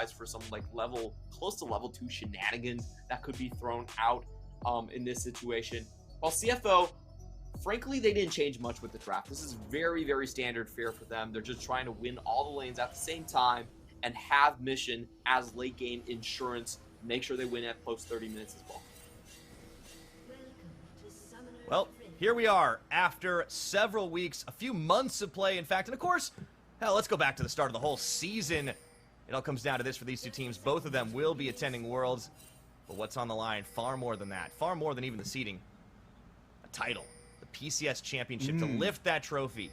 advised for some like close to level 2 shenanigans that could be thrown out in this situation. While CFO, frankly, they didn't change much with the draft. This is very, very standard fare for them. They're just trying to win all the lanes at the same time and have mission as late game insurance. Make sure they win at post 30 minutes as well. Well, here we are after several weeks, a few months of play, in fact. And of course, hell, let's go back to the start of the whole season. It all comes down to this for these two teams. Both of them will be attending Worlds. But what's on the line? Far more than that. Far more than even the seeding. A title. The PCS Championship to lift that trophy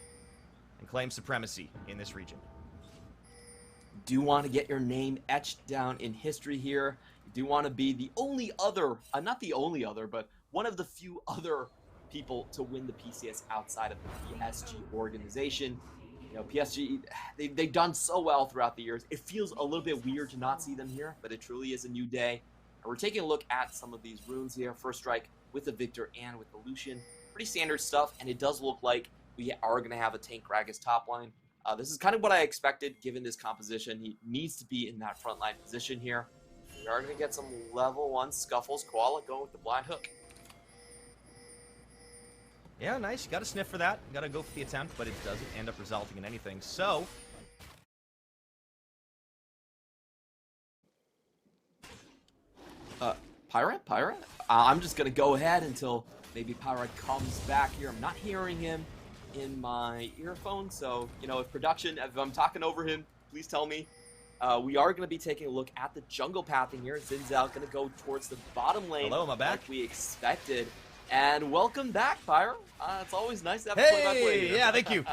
and claim supremacy in this region. You do want to get your name etched down in history here. You do want to be the only other, not the only other, but one of the few other people to win the PCS outside of the PSG organization. You know, PSG, they've done so well throughout the years. It feels a little bit weird to not see them here, but it truly is a new day. And we're taking a look at some of these runes here. First strike with the Victor and with the Lucian. Pretty standard stuff, and it does look like we are going to have a tank Gragas top line. This is kind of what I expected given this composition. He needs to be in that front line position here. We are going to get some level 1 scuffles. Koala going with the blind hook. Yeah, nice. You got to sniff for that. You got to go for the attempt, but it doesn't end up resulting in anything. So, Pirate? I'm just going to go ahead until maybe Pirate comes back here. I'm not hearing him in my earphone, so, you know, if I'm talking over him, please tell me. We are going to be taking a look at the jungle pathing here. Zinzal going to go towards the bottom lane. Hello, am I back? Like we expected. And welcome back, Pyro. It's always nice to have a hey, play-by-play here. Yeah, thank you.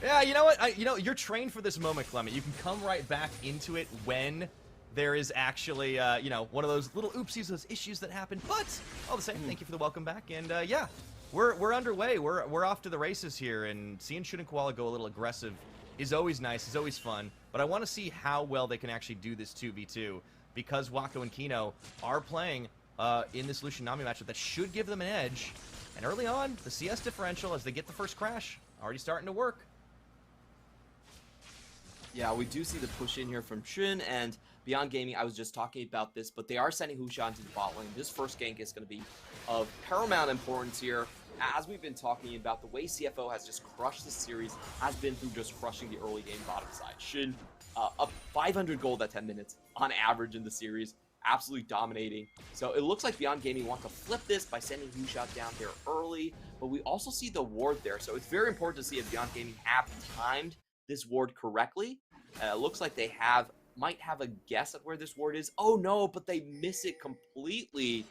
Yeah, you know what? You're trained for this moment, Clement. You can come right back into it when there is actually, one of those little oopsies, those issues that happen. But all the same, thank you for the welcome back. And yeah, we're underway. We're off to the races here, and seeing Shun and Koala go a little aggressive is always nice. Is always fun. But I want to see how well they can actually do this 2v2 because Wako and Kino are playing in this Lucian Nami matchup that should give them an edge. And early on, the CS differential as they get the first crash already starting to work. Yeah, we do see the push in here from Shun and Beyond Gaming. I was just talking about this, but they are sending Husha into the bot lane. This first gank is going to be of paramount importance here. As we've been talking about, the way CFO has just crushed this series has been through just crushing the early game bottom side. Shun up 500 gold at 10 minutes on average in the series. Absolutely dominating. So it looks like Beyond Gaming want to flip this by sending Husha down there early, but we also see the ward there. So it's very important to see if Beyond Gaming have timed this ward correctly. It looks like they might have a guess at where this ward is. Oh no, but they miss it completely.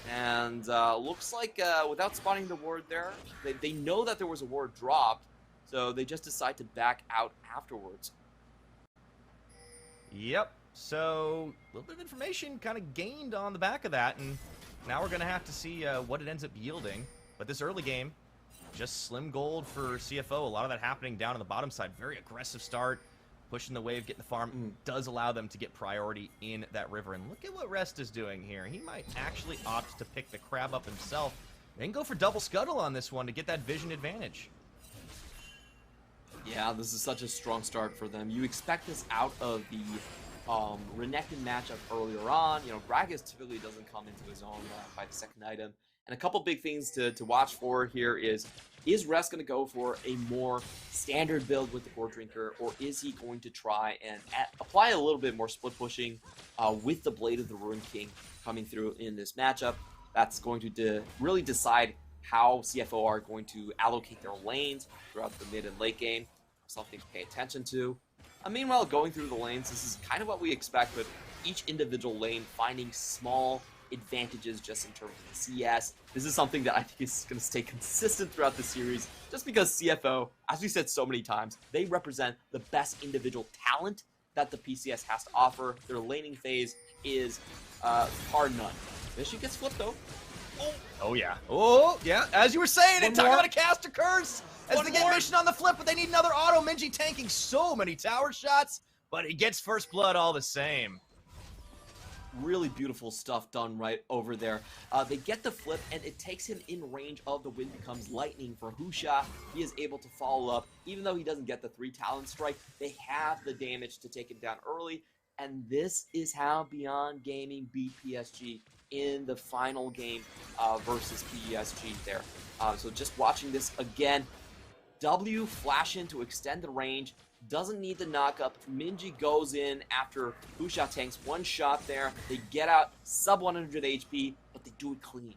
And looks like without spotting the ward there, they know that there was a ward dropped, so they just decide to back out afterwards. Yep. So a little bit of information kind of gained on the back of that, and now we're going to have to see what it ends up yielding. But this early game, just slim gold for CFO. A lot of that happening down on the bottom side. Very aggressive start, pushing the wave, getting the farm. Does allow them to get priority in that river. And look at what Rest is doing here. He might actually opt to pick the crab up himself. They can go for double scuttle on this one to get that vision advantage. Yeah, this is such a strong start for them. You expect this out of the Renekton matchup earlier on. You know, Gragas typically doesn't come into his own by the second item. And a couple big things to watch for here is Rest going to go for a more standard build with the Core Drinker, or is he going to try and apply a little bit more split pushing with the Blade of the Ruined King coming through in this matchup? That's going to really decide how CFO are going to allocate their lanes throughout the mid and late game. Something to pay attention to. Meanwhile, going through the lanes, this is kind of what we expect, but each individual lane finding small advantages just in terms of the CS. This is something that I think is going to stay consistent throughout the series, just because CFO, as we said so many times, they represent the best individual talent that the PCS has to offer. Their laning phase is par none. Mission gets flipped though. Oh yeah. Oh yeah. As you were saying, it talking about a caster curse. As they get Mission on the flip, but they need another auto. Minji tanking so many tower shots, but he gets first blood all the same. Really beautiful stuff done right over there. They get the flip, and it takes him in range of the Wind Becomes Lightning for Husha. He is able to follow up. Even though he doesn't get the 3 talent strike, they have the damage to take him down early. And this is how Beyond Gaming beat PSG in the final game versus PSG there. So just watching this again, W flash in to extend the range, doesn't need the knockup. Minji goes in after Husha tanks one shot there. They get out sub 100 HP, but they do it clean.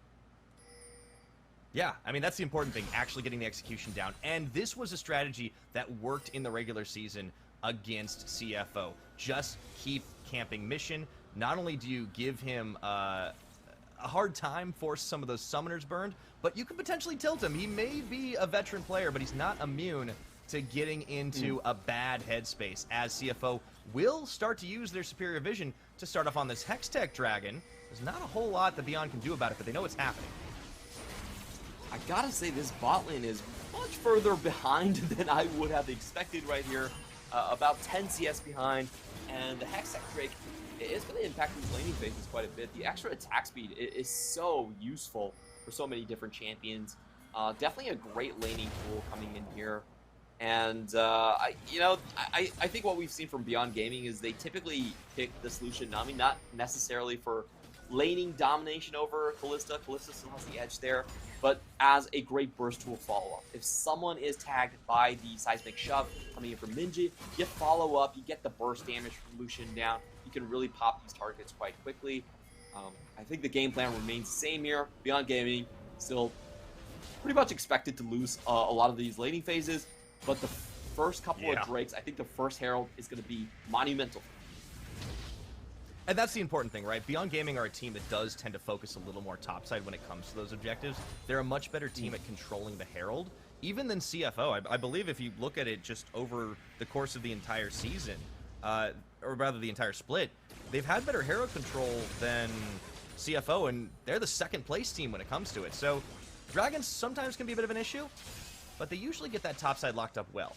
Yeah, I mean, that's the important thing, actually getting the execution down. And this was a strategy that worked in the regular season against CFO. Just keep camping Mission. Not only do you give him a hard time, force some of those summoners burned, but you could potentially tilt him. He may be a veteran player, but he's not immune to getting into a bad headspace, as CFO will start to use their superior vision to start off on this Hextech Dragon. There's not a whole lot that Beyond can do about it, but they know it's happening. I gotta say, this bot lane is much further behind than I would have expected right here. About 10 CS behind, and the Hextech Drake is going to impact these laning phases quite a bit. The extra attack speed is so useful for so many different champions. Definitely a great laning tool coming in here. And, I think what we've seen from Beyond Gaming is they typically pick the solution Nami, not necessarily for laning domination over Kalista. Kalista still has the edge there, but as a great burst tool follow-up. If someone is tagged by the seismic shove coming in from Minji, you follow up, you get the burst damage from Lucian down, you can really pop these targets quite quickly. I think the game plan remains the same here. Beyond Gaming still pretty much expected to lose a lot of these laning phases, but the first couple of Drakes, I think the first Herald is going to be monumental. And that's the important thing, right? Beyond Gaming are a team that does tend to focus a little more topside when it comes to those objectives. They're a much better team at controlling the Herald, even than CFO. I believe if you look at it just over the course of the entire season, or rather the entire split, they've had better Herald control than CFO, and they're the second place team when it comes to it. So Dragons sometimes can be a bit of an issue, but they usually get that topside locked up well.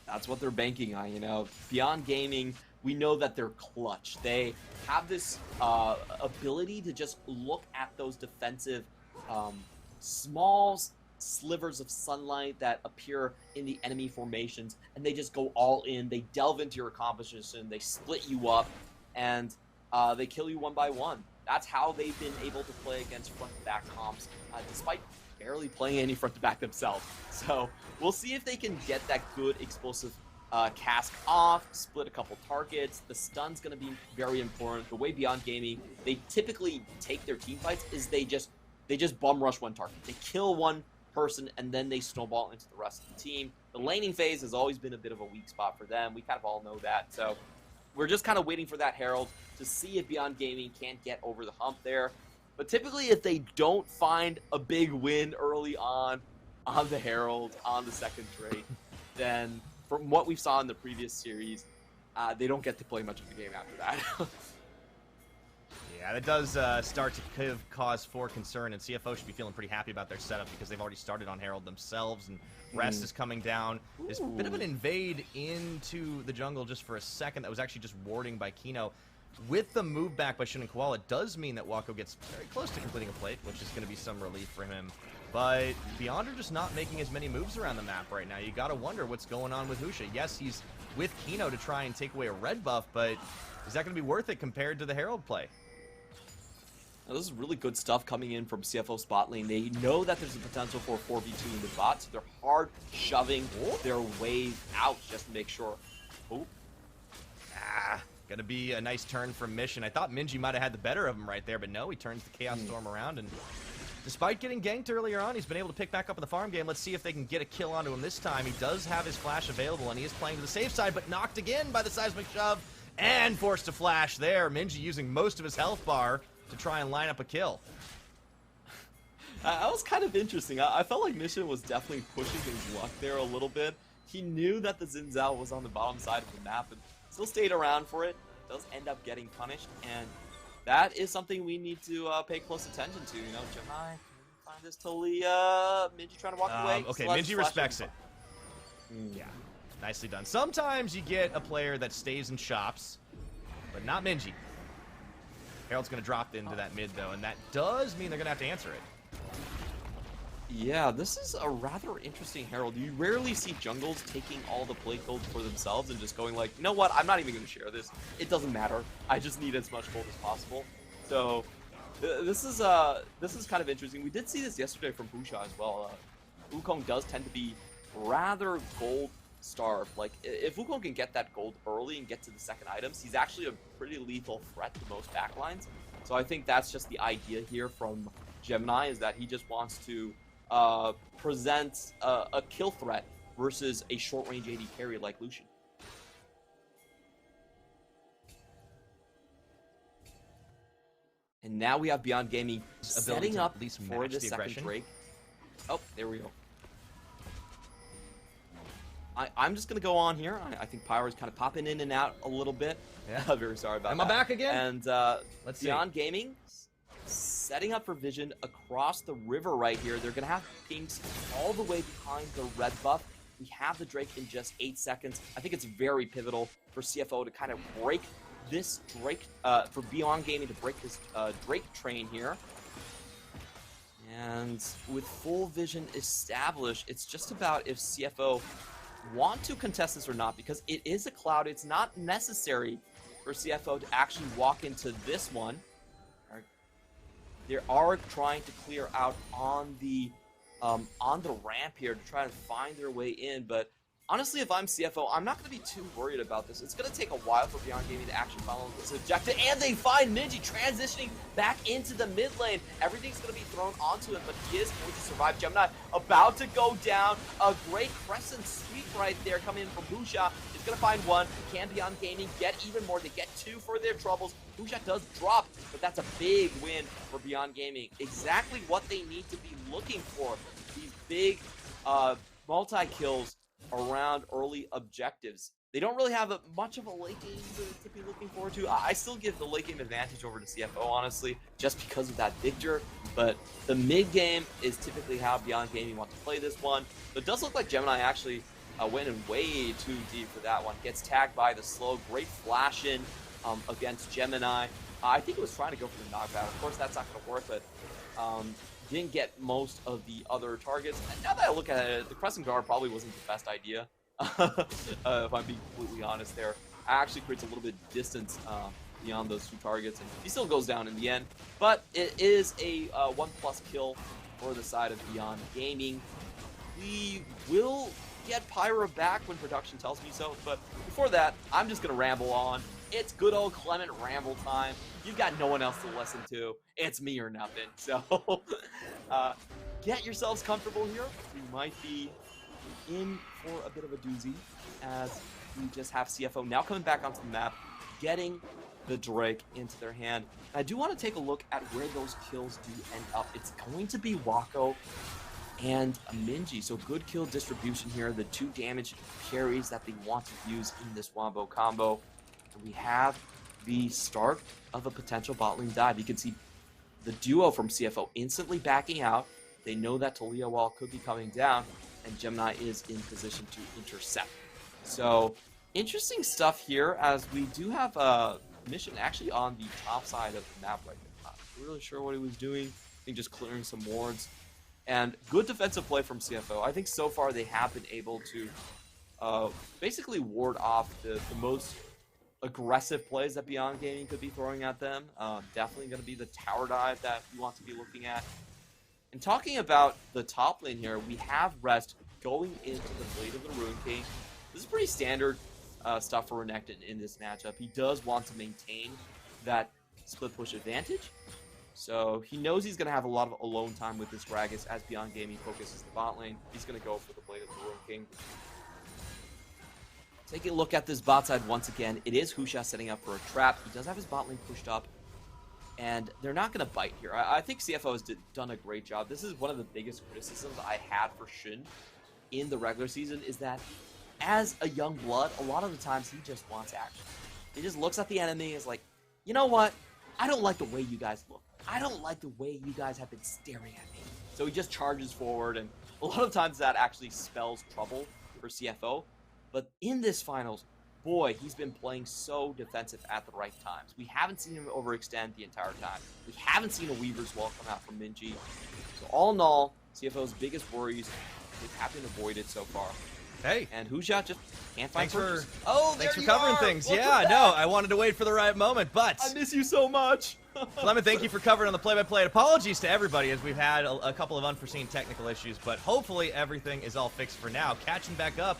That's what they're banking on, you know. Beyond Gaming, we know that they're clutch. They have this ability to just look at those defensive small slivers of sunlight that appear in the enemy formations, and they just go all in. They delve into your composition, they split you up, and they kill you one by one. That's how they've been able to play against front-to-back comps, despite barely playing any front-to-back themselves. So we'll see if they can get that good explosive cask off, split a couple targets. The stun's going to be very important. The way Beyond Gaming, they typically take their team fights is they just bum rush one target. They kill one person and then they snowball into the rest of the team. The laning phase has always been a bit of a weak spot for them. We kind of all know that. So we're just kind of waiting for that Herald to see if Beyond Gaming can't get over the hump there. But typically if they don't find a big win early on the Herald, on the second Drake, then from what we saw in the previous series, they don't get to play much of the game after that. Yeah, that does start to cause for concern, and CFO should be feeling pretty happy about their setup because they've already started on Herald themselves, and Rest is coming down. There's a bit of an invade into the jungle just for a second that was actually just warding by Kino. With the move back by Shun and Koala, it does mean that Wako gets very close to completing a plate, which is going to be some relief for him. But Beyond are just not making as many moves around the map right now. You got to wonder what's going on with Husha. Yes, he's with Kino to try and take away a red buff, but is that going to be worth it compared to the Herald play? Now, this is really good stuff coming in from CFO spot lane. They know that there's a potential for a 4v2 in the bot, so they're hard shoving their wave out just to make sure. Gonna be a nice turn from Mission. I thought Minji might have had the better of him right there, but no, he turns the Chaos Storm around, and despite getting ganked earlier on, he's been able to pick back up in the farm game. Let's see if they can get a kill onto him this time. He does have his flash available, and he is playing to the safe side, but knocked again by the seismic shove, and forced to flash there. Minji using most of his health bar to try and line up a kill. That was kind of interesting. I felt like Mission was definitely pushing his luck there a little bit. He knew that the Xin Zhao was on the bottom side of the map, and still stayed around for it. Does end up getting punished, and that is something we need to pay close attention to. You know, Gemini, find this totally Minji trying to walk away. Okay, Minji respects it. Yeah, nicely done. Sometimes you get a player that stays in shops, but not Minji. Herald's going to drop into that mid, though, and that does mean they're going to have to answer it. Yeah, this is a rather interesting herald. You rarely see jungles taking all the plate gold for themselves and just going like, you know what, I'm not even going to share this. It doesn't matter. I just need as much gold as possible. So this is kind of interesting. We did see this yesterday from Busha as well. Wukong does tend to be rather gold starved. Like if Wukong can get that gold early and get to the second items, he's actually a pretty lethal threat to most backlines. So I think that's just the idea here from Gemini, is that he just wants to present a kill threat versus a short-range AD carry like Lucian. And now we have Beyond Gaming setting up for the second Drake. Oh, there we go. I'm just going to go on here. I think Pyro's kind of popping in and out a little bit. Yeah. I'm very sorry about that. Am I back again? And let's Beyond Gaming setting up for vision across the river right here. They're going to have pinks all the way behind the red buff. We have the Drake in just 8 seconds. I think it's very pivotal for CFO to kind of break this Drake, for Beyond Gaming to break this Drake train here. And with full vision established, it's just about if CFO want to contest this or not, because it is a cloud. It's not necessary for CFO to actually walk into this one. They are trying to clear out on the ramp here to try and find their way in, but honestly, if I'm CFO, I'm not going to be too worried about this. It's going to take a while for Beyond Gaming to actually follow this objective, and they find Minji transitioning back into the mid lane. Everything's going to be thrown onto him, but he is going to survive. Gemini about to go down. A great crescent sweep right there coming in from Busha. He's going to find one. Can Beyond Gaming get even more? They get 2 for their troubles. Busha does drop, but that's a big win for Beyond Gaming. Exactly what they need to be looking for. These big multi-kills around early objectives. They don't really have much of a late game to be looking forward to. I still give the late game advantage over to CFO, honestly, just because of that Victor. But the mid game is typically how Beyond Gaming wants to play this one. But it does look like Gemini actually went in way too deep for that one. Gets tagged by the slow. Great flash in against Gemini. I think it was trying to go for the knockback. Of course, that's not going to work, but didn't get most of the other targets. And now that I look at it, the Crescent Guard probably wasn't the best idea, if I'm being completely honest there. It actually creates a little bit of distance beyond those 2 targets, and he still goes down in the end. But it is a 1+ kill for the side of Beyond Gaming. We will get Pyro back when production tells me so, but before that, I'm just going to ramble on. It's good old Clement ramble time. You've got no one else to listen to. It's me or nothing. So get yourselves comfortable here. We might be in for a bit of a doozy as we just have CFO now coming back onto the map, getting the Drake into their hand. And I do want to take a look at where those kills do end up. It's going to be Wako and Minji. So good kill distribution here. The 2 damage carries that they want to use in this Wombo combo. We have the start of a potential bot lane dive. You can see the duo from CFO instantly backing out. They know that Talia wall could be coming down, and Gemini is in position to intercept. So interesting stuff here, as we do have a mission actually on the top side of the map right now. Not really sure what he was doing. I think just clearing some wards. And good defensive play from CFO. I think so far they have been able to basically ward off the most aggressive plays that Beyond Gaming could be throwing at them. Definitely going to be the tower dive that we want to be looking at. And talking about the top lane here, we have Rest going into the Blade of the Ruin King. This is pretty standard stuff for Renekton in this matchup. He does want to maintain that split push advantage. So he knows he's going to have a lot of alone time with this Gragas as Beyond Gaming focuses the bot lane. He's going to go for the Blade of the Ruin King. Taking a look at this bot side once again, it is Husha setting up for a trap. He does have his bot lane pushed up, and they're not going to bite here. I think CFO has done a great job. This is one of the biggest criticisms I had for Shin in the regular season, is that as a young blood, a lot of the times he just wants action. He just looks at the enemy and is like, you know what? I don't like the way you guys look. I don't like the way you guys have been staring at me. So he just charges forward, and a lot of times that actually spells trouble for CFO. But in this finals, boy, he's been playing so defensive at the right times. We haven't seen him overextend the entire time. We haven't seen a Weaver's Wall come out from Minji. So all in all, CFO's biggest worries, they have been avoided so far. Hey. And Huja just can't find Thanks purchase. Oh, Thanks there for covering are. things. Welcome Yeah, back. no, I wanted to wait for the right moment, but I miss you so much. Clement, thank you for covering on the play-by-play. Apologies to everybody as we've had a couple of unforeseen technical issues, but hopefully everything is all fixed for now. Catching back up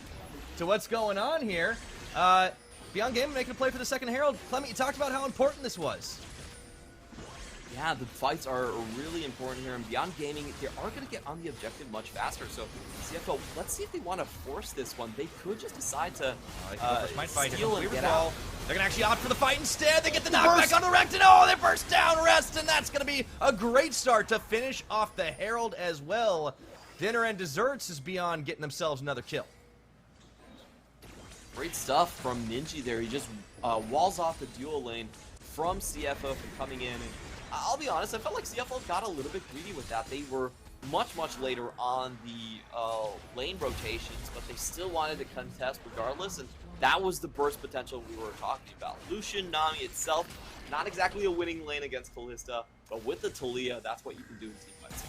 to what's going on here. Beyond Gaming making a play for the second Herald. Clement, you talked about how important this was. Yeah, the fights are really important here, and Beyond Gaming, they are going to get on the objective much faster. So, CFO, let's see if they want to force this one. They could just decide to steal and get out. They're going to actually opt for the fight instead. They get the knockback on the Recton. Oh, they burst down Rest, and that's going to be a great start to finish off the Herald as well. Dinner and Desserts is Beyond getting themselves another kill. Great stuff from Ninja there. He just walls off the dual lane from CFO from coming in. And I'll be honest, I felt like CFO got a little bit greedy with that. They were much later on the lane rotations, but they still wanted to contest regardless, and that was the burst potential we were talking about. Lucian, Nami itself, not exactly a winning lane against Kalista, but with the Talia, that's what you can do in team fights.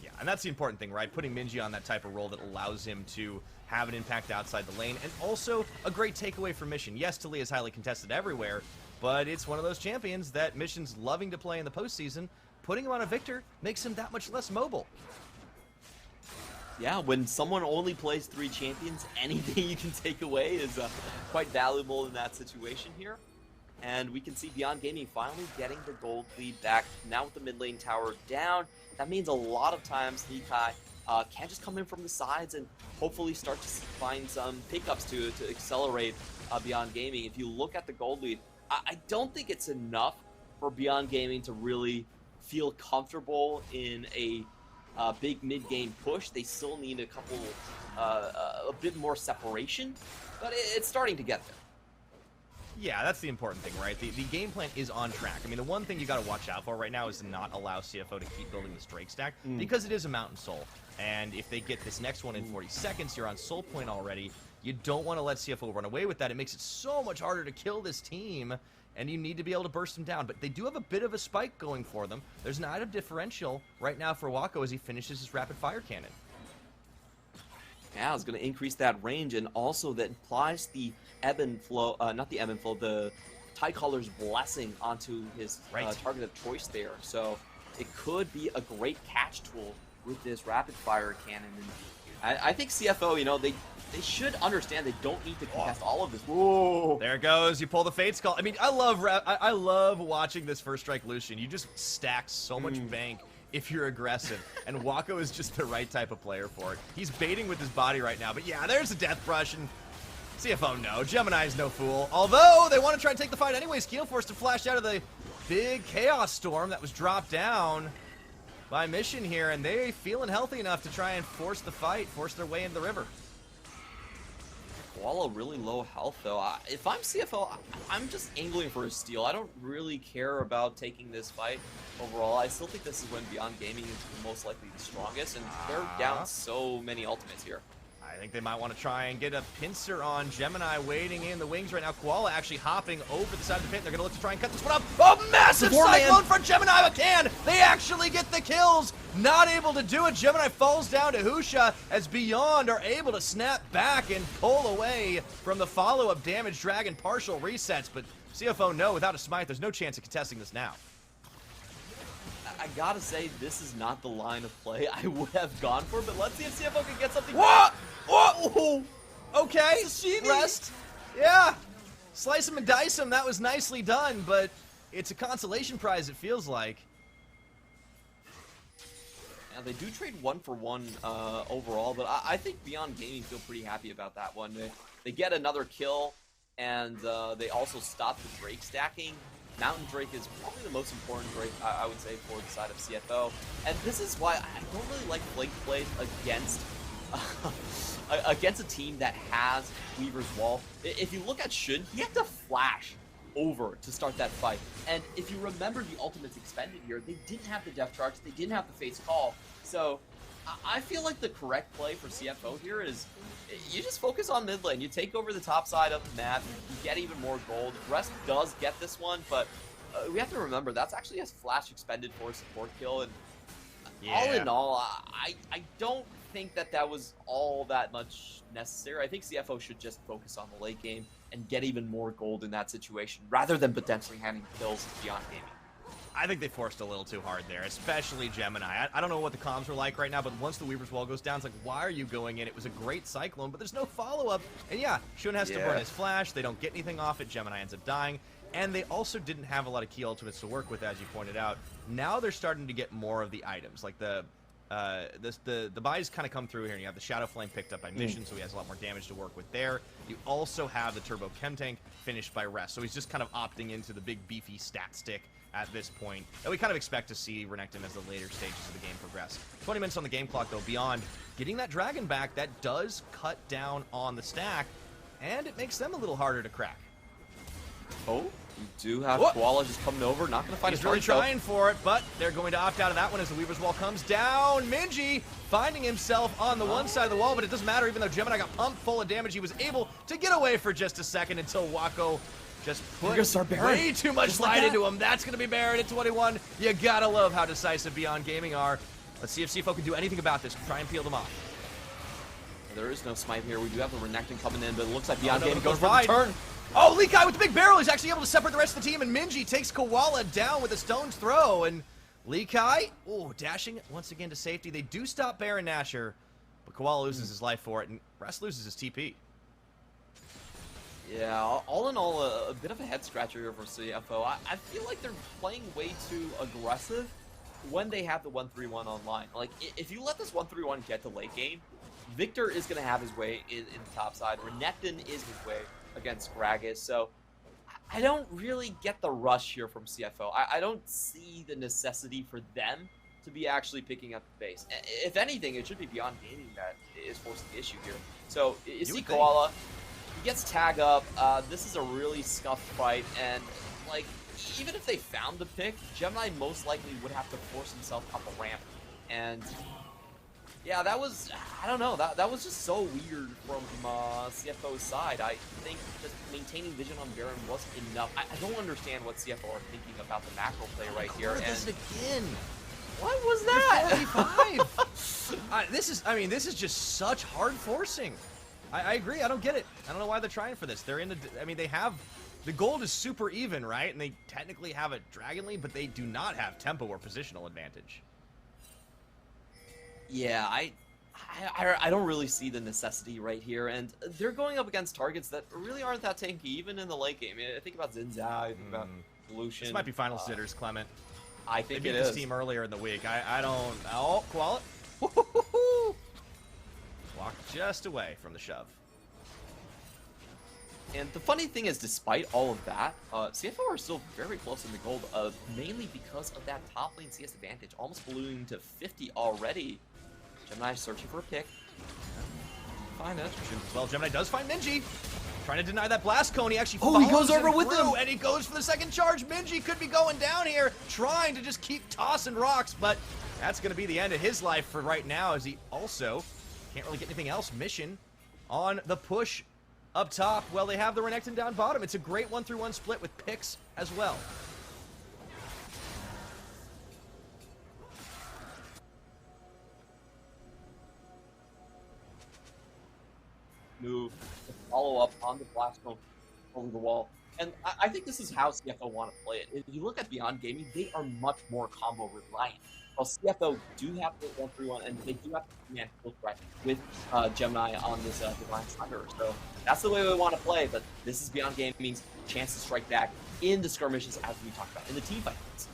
Yeah, and that's the important thing, right? Putting Minji on that type of role that allows him to have an impact outside the lane, and also a great takeaway for Mission. Yes, Talia is highly contested everywhere, but it's one of those champions that Mission's loving to play in the postseason. Putting him on a Victor makes him that much less mobile. Yeah, when someone only plays 3 champions, anything you can take away is quite valuable in that situation here. And we can see Beyond Gaming finally getting the gold lead back. Now with the mid lane tower down, that means a lot of times Nikai can just come in from the sides and hopefully start to find some pickups to accelerate Beyond Gaming. If you look at the gold lead, I don't think it's enough for Beyond Gaming to really feel comfortable in a big mid-game push. They still need a couple, a bit more separation, but it's starting to get there. Yeah, that's the important thing, right? The game plan is on track. I mean, the one thing you got to watch out for right now is to not allow CFO to keep building this Drake stack, because it is a Mountain Soul. And if they get this next one in 40 seconds, you're on Soul Point already. You don't want to let CFO run away with that. It makes it so much harder to kill this team, and you need to be able to burst them down. But they do have a bit of a spike going for them. There's an item differential right now for Wako as he finishes his rapid fire cannon. Yeah, it's going to increase that range, and also that implies the ebb and flow, not the ebb and flow, the Tidecaller's blessing onto his target of choice there. So it could be a great catch tool with this rapid fire cannon. And I think CFO, you know, they should understand they don't need to contest all of this. Whoa! There it goes. You pull the Fate's Call. I mean, I love watching this first strike Lucian. You just stack so much bank if you're aggressive, and Wako is just the right type of player for it. He's baiting with his body right now, but yeah, there's a death brush, and CFO, no. Gemini's no fool. Although, they want to try to take the fight anyways. Keel forced to flash out of the big Chaos Storm that was dropped down by Mission here, and they feeling healthy enough to try and force the fight, force their way into the river. Koala really low health, though. If I'm CFO, I'm just angling for a steal. I don't really care about taking this fight overall. I still think this is when Beyond Gaming is most likely the strongest, and they're down so many ultimates here. I think they might want to try and get a pincer on Gemini waiting in the wings right now. Koala actually hopping over the side of the pit. They're going to look to try and cut this one up. Oh, massive cyclone from Gemini, but can they actually get the kills? Not able to do it. Gemini falls down to Husha as Beyond are able to snap back and pull away from the follow-up damage. Dragon partial resets, but CFO, no, without a smite, there's no chance of contesting this now. I gotta say, this is not the line of play I would have gone for, but let's see if CFO can get something. What? Whoa! Okay, Rest. Yeah. Slice him and dice him. That was nicely done, but it's a consolation prize, it feels like. Yeah, they do trade 1-for-1 overall, but I think Beyond Gaming feel pretty happy about that one. They get another kill, and they also stop the Drake stacking. Mountain Drake is probably the most important Drake, I would say, for the side of CFO. And this is why I don't really like flank plays against a team that has Weaver's Wall. If you look at Shun, he had to flash over to start that fight. And if you remember the ultimates expended here, they didn't have the Death Charge, they didn't have the Fate's Call. So I feel like the correct play for CFO here is you just focus on mid lane. You take over the top side of the map, you get even more gold. Rest does get this one, but we have to remember that's actually a flash expended for a support kill. And all in all, I don't think that was all that much necessary. I think CFO should just focus on the late game and get even more gold in that situation, rather than potentially handing kills to Beyond Gaming. I think they forced a little too hard there, especially Gemini. I don't know what the comms are like right now, but once the Weaver's Wall goes down, it's like, why are you going in? It was a great Cyclone, but there's no follow-up. And yeah, Shun has to burn his flash. They don't get anything off it. Gemini ends up dying. And they also didn't have a lot of key ultimates to work with, as you pointed out. Now they're starting to get more of the items. Like the buys kind of come through here, and you have the Shadow Flame picked up by Mission, so he has a lot more damage to work with there. You also have the Turbo Chem Tank finished by Rest, so he's just kind of opting into the big beefy stat stick at this point that we kind of expect to see Renekton as the later stages of the game progress. 20 minutes on the game clock, though. Beyond getting that Dragon back, that does cut down on the stack, and it makes them a little harder to crack. Oh, you do have Koala just coming over, not going to find He's really trying for it, but they're going to opt out of that one as the Weaver's Wall comes down. Minji finding himself on the one side of the wall, but it doesn't matter. Even though Gemini got pumped full of damage, he was able to get away for just a second until Wako just put way too much light into him. That's going to be Baron at 21. You got to love how decisive Beyond Gaming are. Let's see if CFO can do anything about this. Try and peel them off. There is no smite here. We do have the Renekton coming in, but it looks like Beyond Gaming goes for the turn. Oh, Leakai with the big barrel. He's actually able to separate the rest of the team, and Minji takes Koala down with a stone's throw. And Leakai, dashing once again to safety. They do stop Baron Nashor, but Koala loses his life for it, and Rest loses his TP. Yeah, all in all, a bit of a head-scratcher here for CFO. I feel like they're playing way too aggressive when they have the 1-3-1 online. Like, if you let this 1-3-1 get to late game, Victor is going to have his way in the top side. Renekton is his way against Gragas. So I don't really get the rush here from CFO. I don't see the necessity for them to be actually picking up the base. If anything, it should be Beyond Gaming that is forcing the issue here. So you see Koala, he gets tag up. This is a really scuffed fight, and like even if they found the pick, Gemini most likely would have to force himself up a ramp. And yeah, that was, I don't know, that was just so weird from CFO's side. I think just maintaining vision on Baron wasn't enough. I don't understand what CFO are thinking about the macro play right here. And this again. What was that? 45. This is just such hard forcing. I agree. I don't get it. I don't know why they're trying for this. They're in the, they have, the gold is super even, right? And they technically have a Dragon lead, but they do not have tempo or positional advantage. Yeah, I don't really see the necessity right here, and they're going up against targets that really aren't that tanky, even in the late game. I think about Xin Zhao, I think about Lucian. This might be final sitters, Clement. I think they it beat is. This team earlier in the week. I don't. Oh, Koala. Walked just away from the shove. And the funny thing is, despite all of that, CFO are still very close in the gold, mainly because of that top lane CS advantage, almost ballooning to 50 already. Gemini searching for a pick. Find it. Well, Gemini does find Minji. Trying to deny that blast cone. He actually he goes over with him, and he goes for the second charge. Minji could be going down here, trying to just keep tossing rocks, but that's going to be the end of his life for right now, as he also can't really get anything else. Mission on the push up top. Well, they have the Renekton down bottom. It's a great 1-3-1 split with picks as well. Move to follow up on the blast zone over the wall. And I think this is how CFO want to play it. If you look at Beyond Gaming, they are much more combo reliant. While CFO do have the 1-3-1, and they do have to command full threat with Gemini on this Divine Slider. So that's the way we want to play, but this is Beyond Gaming's chance to strike back in the skirmishes, as we talked about, in the team fights.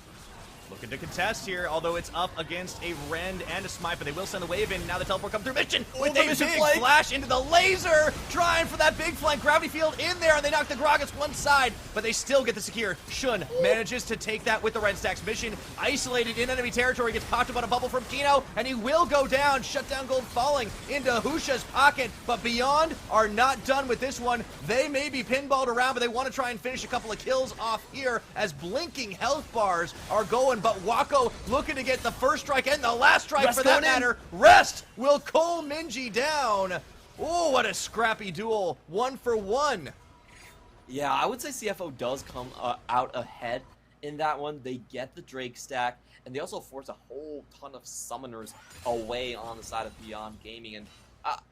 Looking to contest here, although it's up against a Rend and a Smite, but they will send the wave in. Now the teleport comes through. Mission with a big flash into the laser, trying for that big flank. Gravity field in there, and they knock the Gragas one side, but they still get the secure. Shun manages to take that with the Rend stacks. Mission isolated in enemy territory, gets popped up on a bubble from Kino, and he will go down. Shutdown gold falling into Husha's pocket, but Beyond are not done with this one. They may be pinballed around, but they want to try and finish a couple of kills off here as blinking health bars are going. But Wako looking to get the first strike and the last strike for that matter. Rest will cull Minji down. Oh, what a scrappy duel. 1 for 1. Yeah, I would say CFO does come out ahead. in that one. They get the Drake stack, and they also force a whole ton of summoners away on the side of Beyond Gaming. And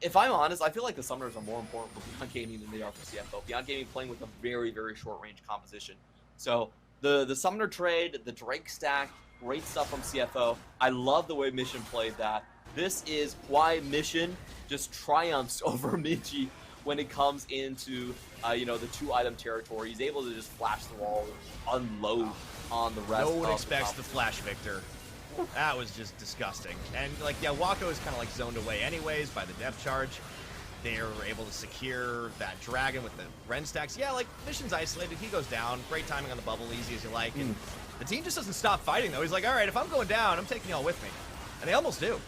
if I'm honest, I feel like the summoners are more important for Beyond Gaming than they are for CFO. Beyond Gaming playing with a very, very short-range composition. So the summoner trade, the Drake stack, great stuff from CFO. I love the way Mission played that. This is why Mission just triumphs over Minji when it comes into the 2-item territory. He's able to just flash the wall and unload on the rest. No one expects the flash victor. That was just disgusting. And Wako is kind of like zoned away anyways by the depth charge. They're able to secure that dragon with the Ren stacks. Yeah, Mission's isolated. He goes down. Great timing on the bubble, easy as you like. And the team just doesn't stop fighting though. He's like, all right, if I'm going down, I'm taking y'all with me. And they almost do.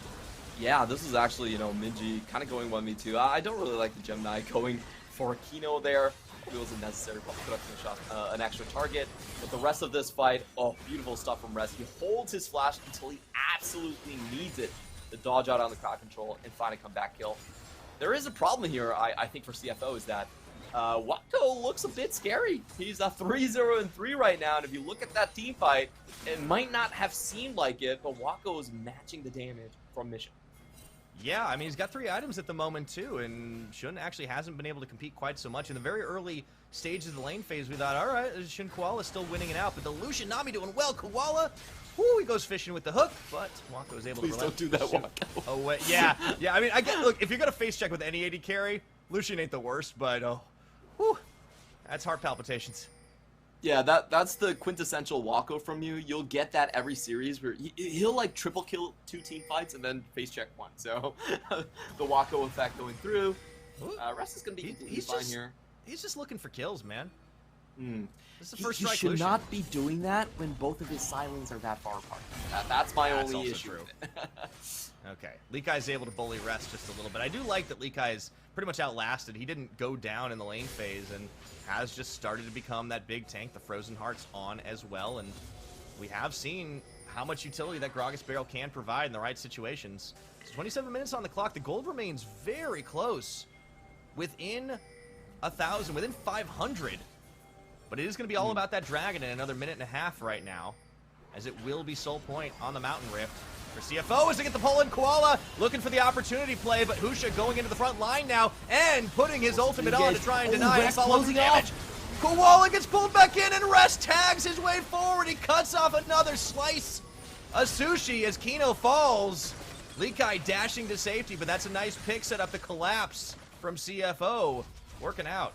Yeah, this is actually, Minji kind of going 1v2. I don't really like the Gemini going for Kino there. It wasn't necessary, but put up an extra target. But the rest of this fight, beautiful stuff from Rez. He holds his flash until he absolutely needs it to dodge out on the crowd control and find a comeback kill. There is a problem here, I think, for CFO, is that Wako looks a bit scary. He's a 3-0-3 right now, and if you look at that team fight, it might not have seemed like it, but Wako is matching the damage from Mission. Yeah, I mean, he's got 3 items at the moment, too, and Shun actually hasn't been able to compete quite so much. In the very early stages of the lane phase, we thought, all right, Shun Koala's still winning it out, but the Lucian Nami doing well. Koala, whoo, he goes fishing with the hook, but Wako is able to don't do that, Wako. Oh, yeah, I mean, look, if you're going to face check with any AD carry, Lucian ain't the worst, but, whew, that's heart palpitations. Yeah, that's the quintessential Wako from you. You'll get that every series where he'll triple kill 2 team fights and then face check 1. So the Wako effect going through. Rest is going to be completely fine here. He's just looking for kills, man. This is the first he strike should Lucian. not be doing that when both of his silings are that far apart. That's my only issue. True. Okay, Leakai's able to bully Rest just a little bit. I do like that Leakai's pretty much outlasted. He didn't go down in the lane phase and has just started to become that big tank. The Frozen Heart's on as well, and we have seen how much utility that Gragas Barrel can provide in the right situations. So 27 minutes on the clock. The gold remains very close. Within 1,000, within 500. But it is going to be all about that dragon in another minute and a half right now, as it will be Soul Point on the Mountain Rift. For CFO as they get the pull in. Koala looking for the opportunity play, but Husha going into the front line now and putting his ultimate on to try and deny and follow the damage. Koala gets pulled back in and Rest tags his way forward. He cuts off another slice of sushi as Kino falls. Leakai dashing to safety, but that's a nice pick, set up the collapse from CFO. Working out.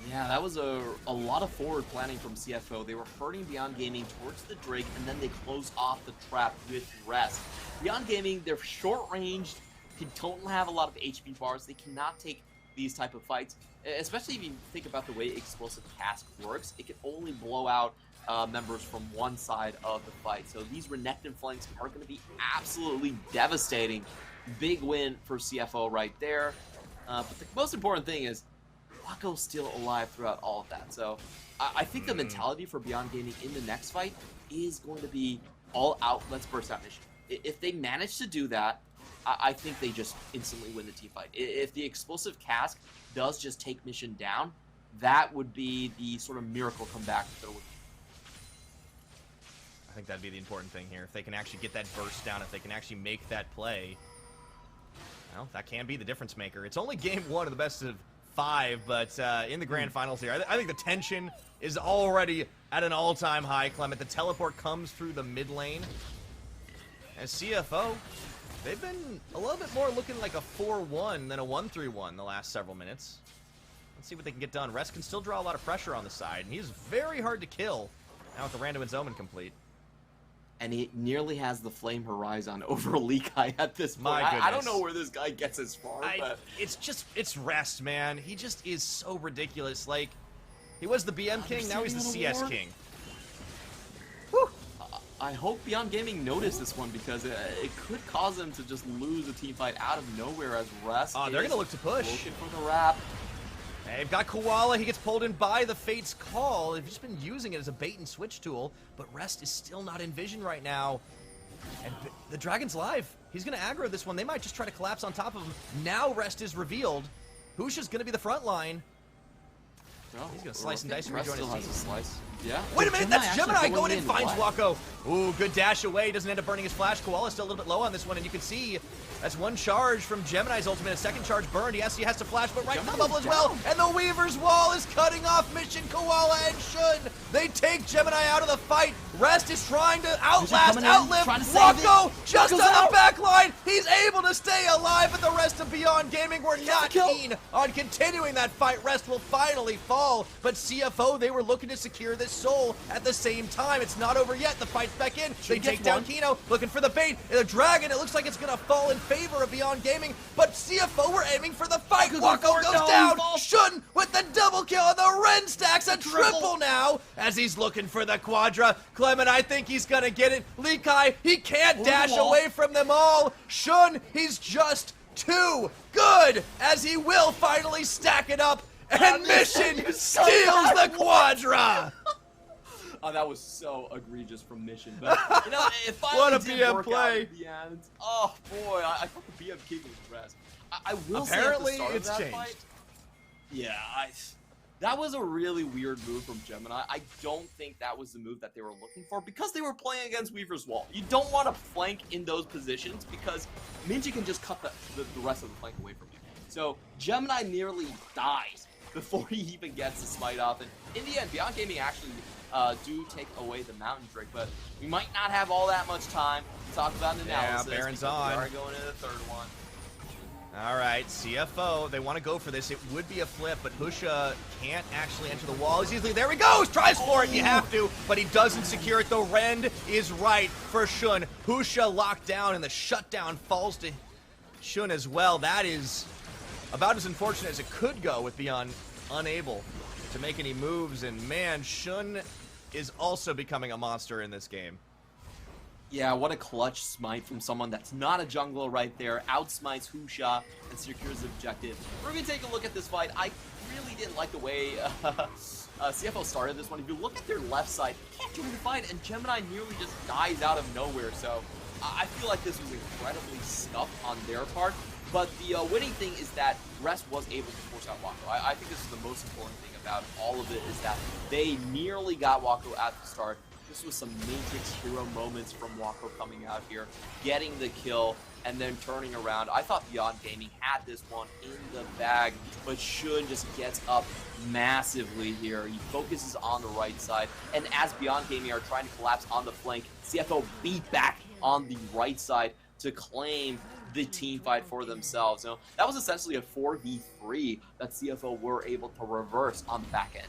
Yeah, that was a lot of forward planning from CFO. They were hurting Beyond Gaming towards the Drake, and then they closed off the trap with Rest. Beyond Gaming, they're short-ranged. They don't have a lot of HP bars. They cannot take these type of fights, especially if you think about the way Explosive Cask works. It can only blow out members from one side of the fight. So these Renekton flanks are going to be absolutely devastating. Big win for CFO right there. But the most important thing is Wako's still alive throughout all of that. So I think the mentality for Beyond Gaming in the next fight is going to be all out, let's burst out Mission. If they manage to do that, I think they just instantly win the team fight. If the Explosive Cask does just take Mission down, that would be the sort of miracle comeback that they're looking for. I think that'd be the important thing here. If they can actually get that burst down, if they can actually make that play, well, that can be the difference maker. It's only game 1 of the best of 5, but in the grand finals here, I think the tension is already at an all-time high, Clement. The teleport comes through the mid lane. As CFO, they've been a little bit more looking like a 4-1 than a 1-3-1 the last several minutes. Let's see what they can get done. Rest can still draw a lot of pressure on the side, and he's very hard to kill now with the Random and Omen complete. And he nearly has the Flame Horizon over Leakai at this point. My goodness. I don't know where this guy gets as far, but... It's Rest, man. He just is so ridiculous. Like, he was the BM King, now he's the CS King. Whew. I hope Beyond Gaming noticed this one, because it could cause them to just lose a team fight out of nowhere as Rest. Oh, they're going to look to push. Looking for the wrap. They've got Koala. He gets pulled in by the Fate's Call. They've just been using it as a bait and switch tool, but Rest is still not in vision right now. And the Dragon's live. He's going to aggro this one. They might just try to collapse on top of him. Now Rest is revealed. Husha's going to be the front line. No, He's gonna slice and dice and Rest rejoin still his has team. a slice. Yeah. Wait a minute, that's Gemini going in, finds what? Wako. Ooh, good dash away, doesn't end up burning his flash. Koala's still a little bit low on this one, and you can see that's one charge from Gemini's ultimate, a second charge burned. Yes, he has to flash, but right in the bubble as well. And the Weaver's Wall is cutting off Mission, Koala, and Shun. They take Gemini out of the fight. Rest is trying to outlast, outlive. Wako just on the back line. He's able to stay alive, but the rest of Beyond Gaming were not keen on continuing that fight. Rest will finally fall, but CFO, they were looking to secure this soul at the same time. It's not over yet. The fight's back in. They take down Kino, looking for the bait. The dragon, it looks like it's going to fall in favor of Beyond Gaming, but CFO were aiming for the fight. Wako goes down. Shun with the double kill, and the Ren stacks a triple now as he's looking for the quadra. Clement, I think he's going to get it. Lekai, he can't dash away from them all. Shun, he's just too good as he will finally stack it up, and Mission steals the quadra. Oh, that was so egregious from Mission. But, you know, it finally what a did BM work play. out in the end. Oh, boy, I thought the BM king was Rest. I will Apparently, say at the start it's of that changed. fight, yeah, that was a really weird move from Gemini. I don't think that was the move that they were looking for because they were playing against Weaver's Wall. You don't want to flank in those positions because Minji can just cut the rest of the flank away from you. So Gemini nearly dies before he even gets the smite off. And in the end, Beyond Gaming actually do take away the Mountain Drake, but we might not have all that much time to talk about an analysis. Yeah, Baron's because on. We are going to the third one. All right, CFO, they want to go for this. It would be a flip, but Husha can't actually enter the wall as easily. There he goes, tries for it, you have to, but he doesn't secure it. The Rend is right for Shun. Husha locked down, and the shutdown falls to Shun as well. That is about as unfortunate as it could go with Beyond unable to make any moves, and man, Shun is also becoming a monster in this game. Yeah, what a clutch smite from someone that's not a jungler right there. Outsmites Husha and secures the objective. We're going to take a look at this fight. I really didn't like the way CFO started this one. If you look at their left side, can't join the fight, and Gemini nearly just dies out of nowhere. So I feel like this was incredibly scuffed on their part. But the winning thing is that Rest was able to force out Wako. I think this is the most important thing about all of it is that they nearly got Wako at the start. This was some Matrix hero moments from Wako coming out here, getting the kill, and then turning around. I thought Beyond Gaming had this one in the bag, but Shun just gets up massively here. He focuses on the right side, and as Beyond Gaming are trying to collapse on the flank, CFO beat back on the right side to claim the team fight for themselves. You know, that was essentially a 4v3 that CFO were able to reverse on the back end.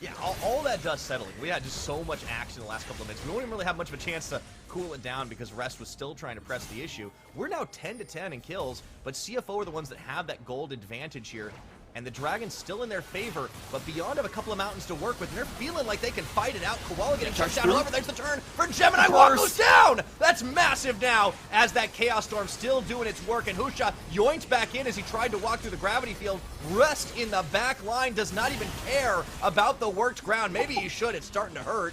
Yeah, all that dust settling. We had just so much action in the last couple of minutes. We don't even really have much of a chance to cool it down because Rest was still trying to press the issue. We're now 10-10 in kills, but CFO are the ones that have that gold advantage here. And the Dragon's still in their favor, but Beyond have a couple of mountains to work with, and they're feeling like they can fight it out. Koala getting shut down. However, there's the turn for Gemini. Wako's down! That's massive now, as that Chaos Storm still doing its work, and Husha yoinked back in as he tried to walk through the gravity field. Rest in the back line does not even care about the worked ground. Maybe he should. It's starting to hurt.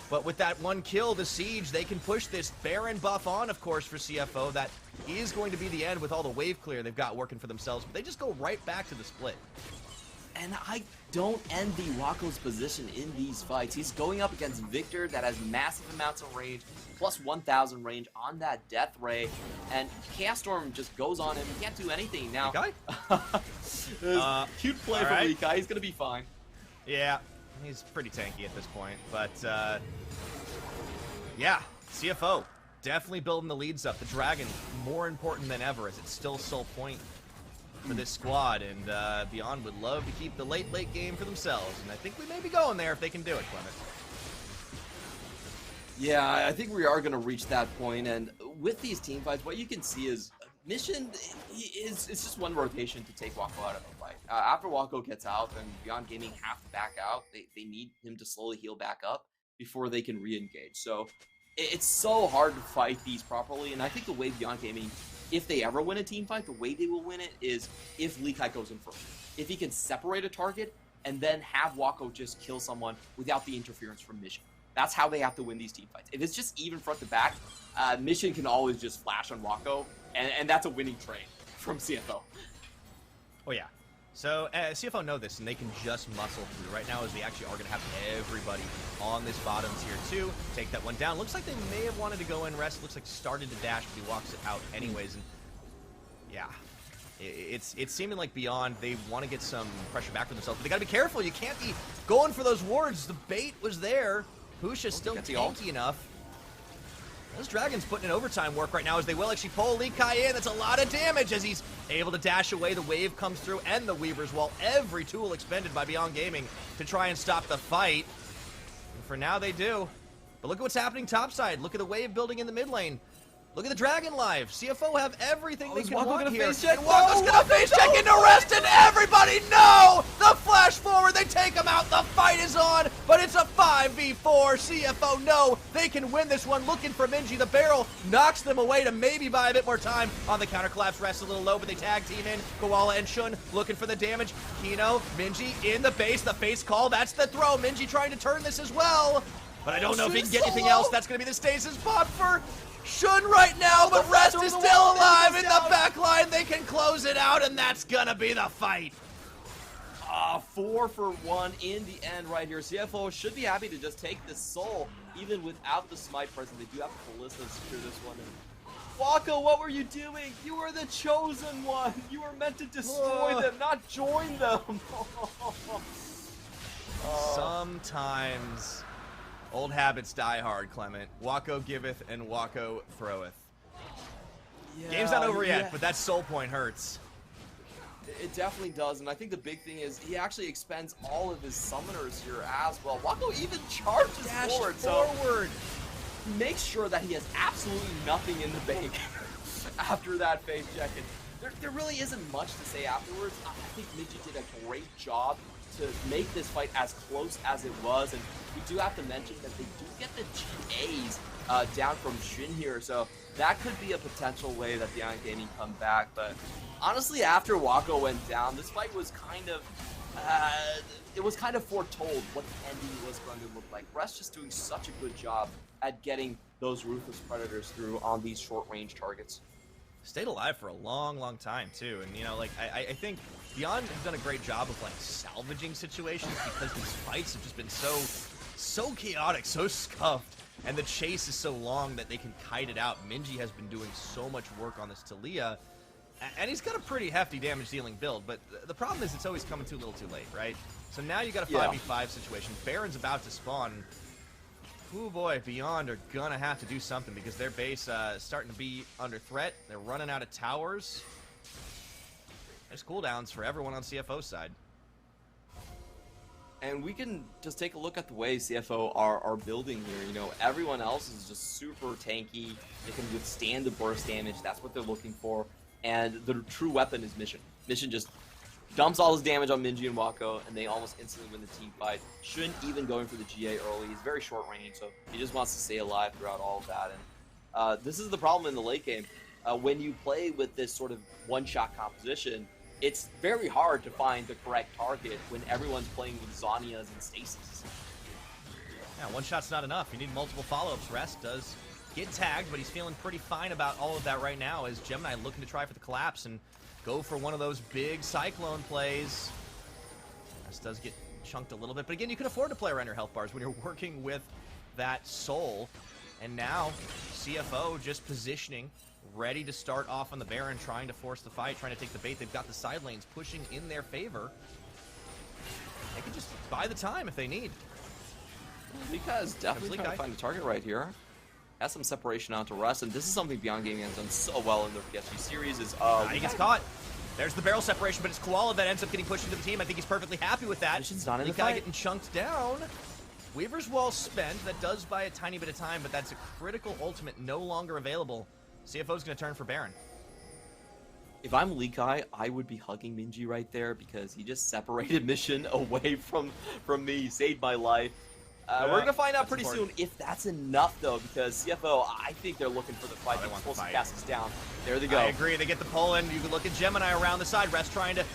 But with that one kill, the Siege, they can push this Baron buff on, of course, for CFO. That is going to be the end with all the wave clear they've got working for themselves. But they just go right back to the split. And I don't envy Wako's position in these fights. He's going up against Victor that has massive amounts of range, plus 1,000 range on that Death Ray, and Chaos Storm just goes on him. He can't do anything now. Cute play from Lekai. He's going to be fine. Yeah, he's pretty tanky at this point. But, yeah, CFO definitely building the leads up. The Dragon, more important than ever, as it's still sole point for this squad, and Beyond would love to keep the late game for themselves, and I think we may be going there if they can do it, Clement. Yeah, I think we are going to reach that point, and with these team fights, what you can see is Mission it's just one rotation to take Wako out of the fight. After Wako gets out, then Beyond Gaming have to back out. They need him to slowly heal back up before they can re-engage. So it's so hard to fight these properly, and I think the way Beyond Gaming, if they ever win a team fight, the way they will win it is if Leakai goes in first. If he can separate a target and then have Wako just kill someone without the interference from Mission. That's how they have to win these team fights. If it's just even front to back, Mission can always just flash on Wako, and that's a winning trade from CFO. Oh yeah. So CFO know this, and they can just muscle through right now as they actually are going to have everybody on this bottom tier 2. Take that one down. Looks like they may have wanted to go in rest. Looks like started to dash, but he walks it out anyways. And yeah, it's seeming like Beyond, they want to get some pressure back for themselves. But they got to be careful. You can't be going for those wards. The bait was there. Pusha's still tanky enough. Those Dragons putting in overtime work right now as they will actually pull Leakai in. That's a lot of damage as he's able to dash away. The wave comes through and the Weaver's Wall. Every tool expended by Beyond Gaming to try and stop the fight. And for now they do. But look at what's happening topside. Look at the wave building in the mid lane. Look at the Dragon Live. CFO have everything they can want here. Face check? And Waco's gonna face check into rest, and everybody no! The flash forward, they take him out. The fight is on, but it's a 5v4. CFO no, they can win this one. Looking for Minji. The barrel knocks them away to maybe buy a bit more time on the counter collapse. Rest a little low, but they tag team in. Koala and Shun looking for the damage. Kino, Minji in the base. The face call, that's the throw. Minji trying to turn this as well. But I don't know if he can get anything else. That's gonna be the stasis pop for Shun right now, but Rest is still alive in the back line. They can close it out, and that's gonna be the fight. 4 for 1 in the end right here. CFO should be happy to just take this soul, even without the smite present. They do have the Ballista to secure this one. And Wako, what were you doing? You were the chosen one. You were meant to destroy them, not join them. Sometimes old habits die hard, Clement. Wako giveth and Wako throweth. Yeah, game's not over yet, but that soul point hurts. It definitely does, and I think the big thing is he actually expends all of his summoners here as well. Wako even charges forward, so make sure that he has absolutely nothing in the bank after that face check. And there really isn't much to say afterwards. I think Minji did a great job to make this fight as close as it was, and we do have to mention that they do get the GAs down from Shin here, so that could be a potential way that Beyond Gaming come back. But honestly, after Wako went down, this fight was kind of it was kind of foretold what the ending was going to look like. Rest just doing such a good job at getting those Ruthless Predators through on these short-range targets. Stayed alive for a long, long time, too. And, you know, like, I think Beyond has done a great job of, like, salvaging situations because these fights have just been so chaotic, so scuffed, and the chase is so long that they can kite it out. Minji has been doing so much work on this Talia, and he's got a pretty hefty damage-dealing build, but the problem is it's always coming too little too late, right? So now you got a 5v5 situation. Baron's about to spawn. Ooh boy, Beyond are gonna have to do something because their base is starting to be under threat. They're running out of towers. There's cooldowns for everyone on CFO's side. And we can just take a look at the way CFO are building here. You know, everyone else is just super tanky. They can withstand the burst damage. That's what they're looking for. And the true weapon is Mission. Mission just dumps all his damage on Minji and Wako, and they almost instantly win the team fight. Shouldn't even going for the GA early. He's very short range, so he just wants to stay alive throughout all of that. And this is the problem in the late game. When you play with this sort of one-shot composition, it's very hard to find the correct target when everyone's playing with Zhonya's and Stasis. Yeah, one shot's not enough. You need multiple follow-ups. Rest does get tagged, but he's feeling pretty fine about all of that right now as Gemini looking to try for the collapse and go for one of those big Cyclone plays. This does get chunked a little bit, but again, you can afford to play around your health bars when you're working with that soul. And now, CFO just positioning, ready to start off on the Baron, trying to force the fight, trying to take the bait. They've got the side lanes pushing in their favor. They can just buy the time if they need. Because definitely trying to find a target right here. Has some separation out to Rest, and this is something Beyond Gaming has done so well in their PSG series is he gets caught. There's the barrel separation, but it's Koala that ends up getting pushed into the team. I think he's perfectly happy with that. Mission's not in the fight. fight. Getting chunked down. Weaver's Wall spent. That does buy a tiny bit of time, but that's a critical ultimate no longer available. CFO's going to turn for Baron. If I'm Leakai, I would be hugging Minji right there because he just separated Mission away from me. He saved my life. We're going to find out pretty soon if that's enough, though, because CFO, I think they're looking for the fight. They're supposed to cast us down. There they go. I agree. They get the pull in. You can look at Gemini around the side. Rest trying to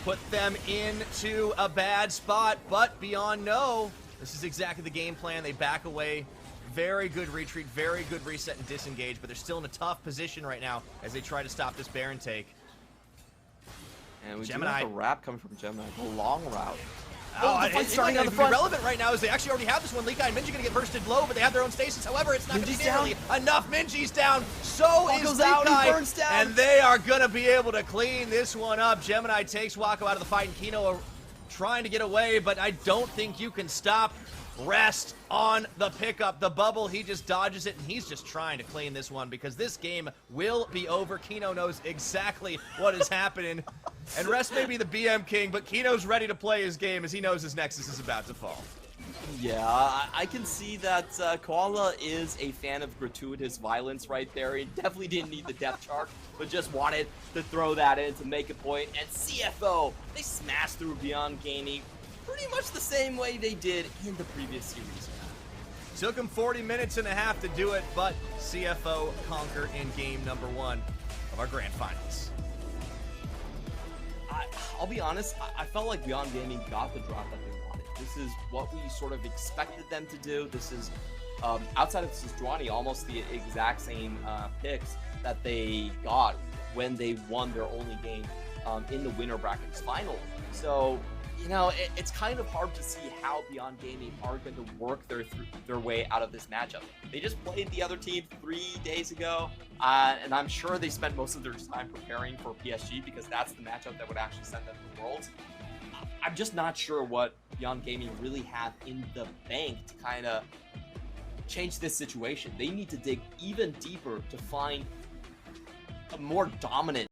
put them into a bad spot, but Beyond no. This is exactly the game plan. They back away. Very good retreat, very good reset and disengage, but they're still in a tough position right now as they try to stop this Baron take. And we Gemini. do have a wrap coming from Gemini. The long route. Oh, the fight's starting on the front. Relevant right now is they actually already have this one. League and Minji gonna get bursted low, but they have their own stasis. However, it's not gonna be nearly enough. Minji's down. So is goes out, he burns League, down. and they are gonna be able to clean this one up. Gemini takes Wako out of the fight, and Kino trying to get away, but I don't think you can stop Rest on the pickup. The bubble, he just dodges it, and he's just trying to clean this one because this game will be over. Kino knows exactly what is happening. And Rest may be the BM king, but Kino's ready to play his game as he knows his Nexus is about to fall. Yeah, I can see that Koala is a fan of gratuitous violence right there. He definitely didn't need the depth chart, but just wanted to throw that in to make a point. And CFO, they smashed through Beyond Gaming pretty much the same way they did in the previous series. Took him 40 minutes and a half to do it, but CFO conquered in game number 1 of our grand finals. I'll be honest, I felt like Beyond Gaming got the drop that they wanted. This is what we sort of expected them to do. This is, outside of Sejuani, almost the exact same picks that they got when they won their only game in the winner brackets final. So, you know, it's kind of hard to see how Beyond Gaming are going to work their way out of this matchup. They just played the other team 3 days ago, and I'm sure they spent most of their time preparing for PSG because that's the matchup that would actually send them to the Worlds. I'm just not sure what Beyond Gaming really have in the bank to kind of change this situation. They need to dig even deeper to find a more dominant